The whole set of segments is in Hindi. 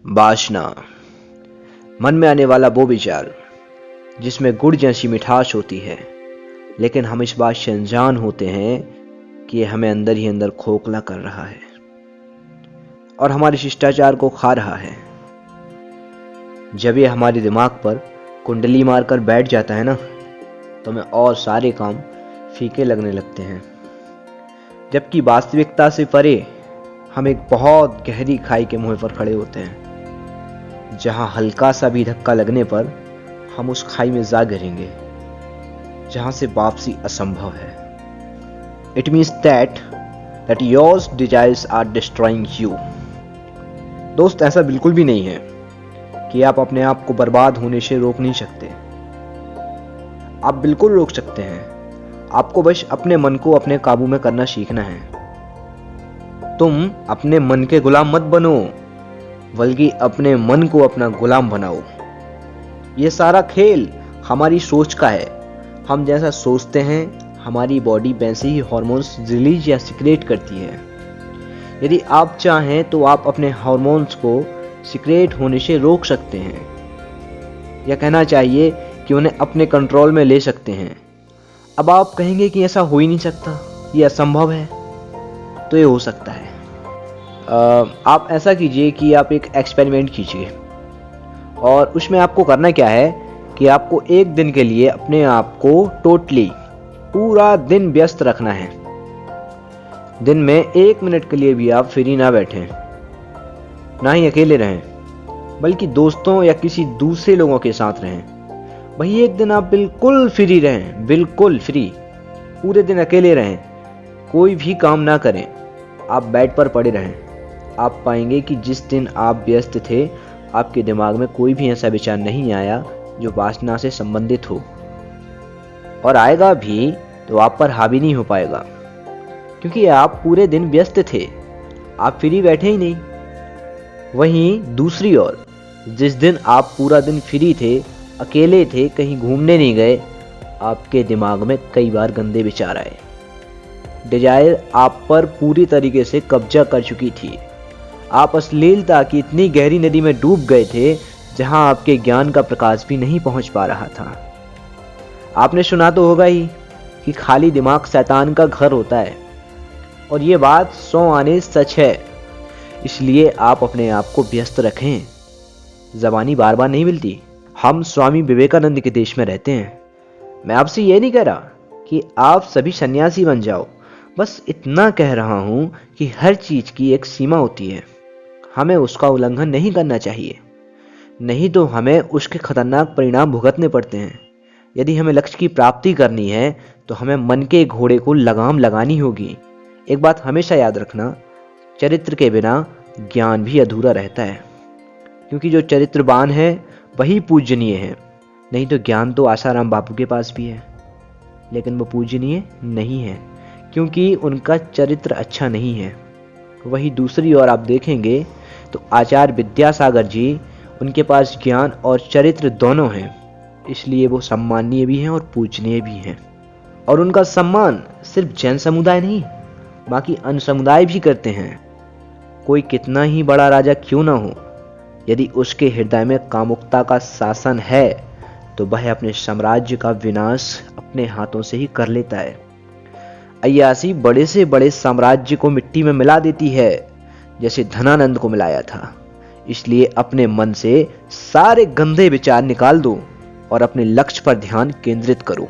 वासना, मन में आने वाला वो विचार जिसमें गुड़ जैसी मिठास होती है, लेकिन हम इस बात से अनजान होते हैं कि ये हमें अंदर ही अंदर खोखला कर रहा है और हमारे शिष्टाचार को खा रहा है। जब ये हमारे दिमाग पर कुंडली मारकर बैठ जाता है ना, तो हमें और सारे काम फीके लगने लगते हैं, जबकि वास्तविकता से परे हम एक बहुत गहरी खाई के मुंह पर खड़े होते हैं, जहां हल्का सा भी धक्का लगने पर हम उस खाई में जा गिरेंगे, जहां से वापसी असंभव है। It means that yours desires are destroying you. दोस्त, ऐसा बिल्कुल भी नहीं है कि आप अपने आप को बर्बाद होने से रोक नहीं सकते। आप बिल्कुल रोक सकते हैं। आपको बस अपने मन को अपने काबू में करना सीखना है। तुम अपने मन के गुलाम मत बनो, बल्कि अपने मन को अपना गुलाम बनाओ। ये सारा खेल हमारी सोच का है। हम जैसा सोचते हैं, हमारी बॉडी वैसे ही हार्मोन्स रिलीज या सिक्रेट करती है। यदि आप चाहें तो आप अपने हार्मोन्स को सिक्रेट होने से रोक सकते हैं, या कहना चाहिए कि उन्हें अपने कंट्रोल में ले सकते हैं। अब आप कहेंगे कि ऐसा हो ही नहीं सकता, ये असंभव है। तो ये हो सकता है। आप ऐसा कीजिए कि आप एक एक्सपेरिमेंट कीजिए, और उसमें आपको करना क्या है कि आपको एक दिन के लिए अपने आप को टोटली पूरा दिन व्यस्त रखना है। दिन में 1 मिनट के लिए भी आप फ्री ना बैठें, ना ही अकेले रहें, बल्कि दोस्तों या किसी दूसरे लोगों के साथ रहें। वही एक दिन आप बिल्कुल फ्री रहें, बिल्कुल फ्री। पूरे दिन अकेले रहें, कोई भी काम ना करें, आप बेड पर पड़े रहें। आप पाएंगे कि जिस दिन आप व्यस्त थे, आपके दिमाग में कोई भी ऐसा विचार नहीं आया जो वासना से संबंधित हो, और आएगा भी तो आप पर हावी नहीं हो पाएगा, क्योंकि आप पूरे दिन व्यस्त थे, आप फ्री बैठे ही नहीं। वहीं दूसरी ओर, जिस दिन आप पूरा दिन फ्री थे, अकेले थे, कहीं घूमने नहीं गए, आपके दिमाग में कई बार गंदे विचार आए। डिजायर आप पर पूरी तरीके से कब्जा कर चुकी थी। आप अश्लीलता की इतनी गहरी नदी में डूब गए थे जहां आपके ज्ञान का प्रकाश भी नहीं पहुंच पा रहा था। आपने सुना तो होगा ही कि खाली दिमाग शैतान का घर होता है, और ये बात 100 आने सच है। इसलिए आप अपने आप को व्यस्त रखें। ज़बानी बार बार नहीं मिलती। हम स्वामी विवेकानंद के देश में रहते हैं। मैं आपसे ये नहीं कह रहा कि आप सभी सन्यासी बन जाओ, बस इतना कह रहा हूं कि हर चीज की एक सीमा होती है। हमें उसका उल्लंघन नहीं करना चाहिए, नहीं तो हमें उसके खतरनाक परिणाम भुगतने पड़ते हैं। यदि हमें लक्ष्य की प्राप्ति करनी है तो हमें मन के घोड़े को लगाम लगानी होगी। एक बात हमेशा याद रखना, चरित्र के बिना ज्ञान भी अधूरा रहता है, क्योंकि जो चरित्रवान है वही पूजनीय है। नहीं तो ज्ञान तो आसाराम बापू के पास भी है, लेकिन वो पूजनीय नहीं है, क्योंकि उनका चरित्र अच्छा नहीं है। वही दूसरी ओर आप देखेंगे तो आचार्य विद्यासागर जी, उनके पास ज्ञान और चरित्र दोनों हैं, इसलिए वो सम्माननीय भी हैं और पूजनीय भी हैं। और उनका सम्मान सिर्फ जैन समुदाय नहीं, बाकी अन्य समुदाय भी करते हैं। कोई कितना ही बड़ा राजा क्यों ना हो, यदि उसके हृदय में कामुकता का शासन है तो वह अपने साम्राज्य का विनाश अपने हाथों से ही कर लेता है। अय्यासी बड़े से बड़े साम्राज्य को मिट्टी में मिला देती है, जैसे धनानंद को मिलाया था। इसलिए अपने मन से सारे गंदे विचार निकाल दो और अपने लक्ष्य पर ध्यान केंद्रित करो,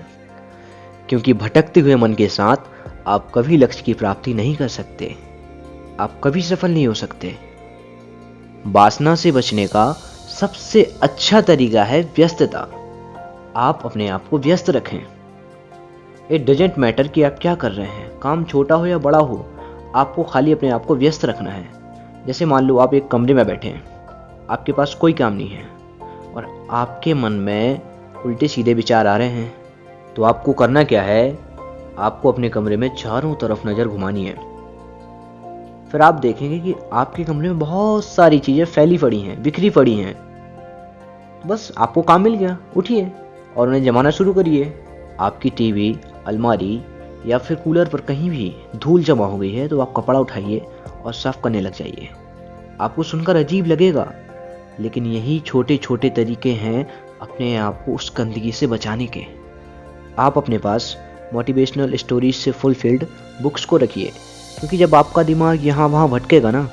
क्योंकि भटकते हुए मन के साथ आप कभी लक्ष्य की प्राप्ति नहीं कर सकते, आप कभी सफल नहीं हो सकते। वासना से बचने का सबसे अच्छा तरीका है व्यस्तता। आप अपने आप को व्यस्त रखें। इट डजेंट मैटर कि आप क्या कर रहे हैं, काम छोटा हो या बड़ा हो, आपको खाली अपने आप को व्यस्त रखना है। जैसे मान लो आप एक कमरे में बैठे हैं, आपके पास कोई काम नहीं है, और आपके मन में उल्टे सीधे विचार आ रहे हैं, तो आपको करना क्या है, आपको अपने कमरे में चारों तरफ नज़र घुमानी है। फिर आप देखेंगे कि आपके कमरे में बहुत सारी चीज़ें फैली पड़ी हैं, बिखरी पड़ी हैं। बस आपको काम मिल गया, उठिए और उन्हें जमाना शुरू करिए। आपकी टीवी, अलमारी या फिर कूलर पर कहीं भी धूल जमा हो गई है तो आप कपड़ा उठाइए और साफ करने लग जाइए। आपको सुनकर अजीब लगेगा, लेकिन यही छोटे छोटे तरीके हैं अपने आप को उस गंदगी से बचाने के। आप अपने पास मोटिवेशनल स्टोरीज से फुलफिल्ड बुक्स को रखिए, क्योंकि जब आपका दिमाग यहाँ वहाँ भटकेगा ना,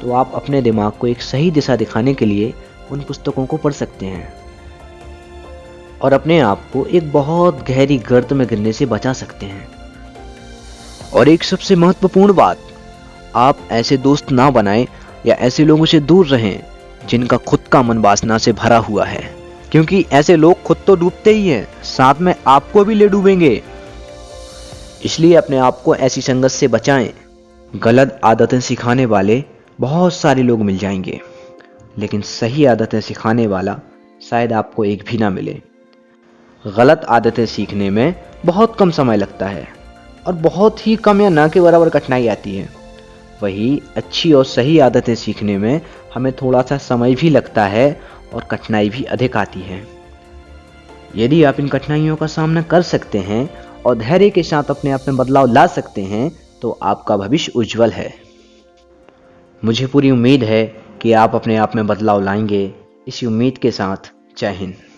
तो आप अपने दिमाग को एक सही दिशा दिखाने के लिए उन पुस्तकों को पढ़ सकते हैं और अपने आप को एक बहुत गहरी गर्त में गिरने से बचा सकते हैं। और एक सबसे महत्वपूर्ण बात, आप ऐसे दोस्त ना बनाएं या ऐसे लोगों से दूर रहें जिनका खुद का मन वासना से भरा हुआ है, क्योंकि ऐसे लोग खुद तो डूबते ही हैं, साथ में आपको भी ले डूबेंगे। इसलिए अपने आप को ऐसी संगत से बचाएं। गलत आदतें सिखाने वाले बहुत सारे लोग मिल जाएंगे, लेकिन सही आदतें सिखाने वाला शायद आपको एक भी ना मिले। गलत आदतें सीखने में बहुत कम समय लगता है और बहुत ही कम या ना के बराबर कठिनाई आती है। वही अच्छी और सही आदतें सीखने में हमें थोड़ा सा समय भी लगता है और कठिनाई भी अधिक आती है। यदि आप इन कठिनाइयों का सामना कर सकते हैं और धैर्य के साथ अपने आप में बदलाव ला सकते हैं, तो आपका भविष्य उज्जवल है। मुझे पूरी उम्मीद है कि आप अपने आप में बदलाव लाएंगे। इसी उम्मीद के साथ जय हिंद।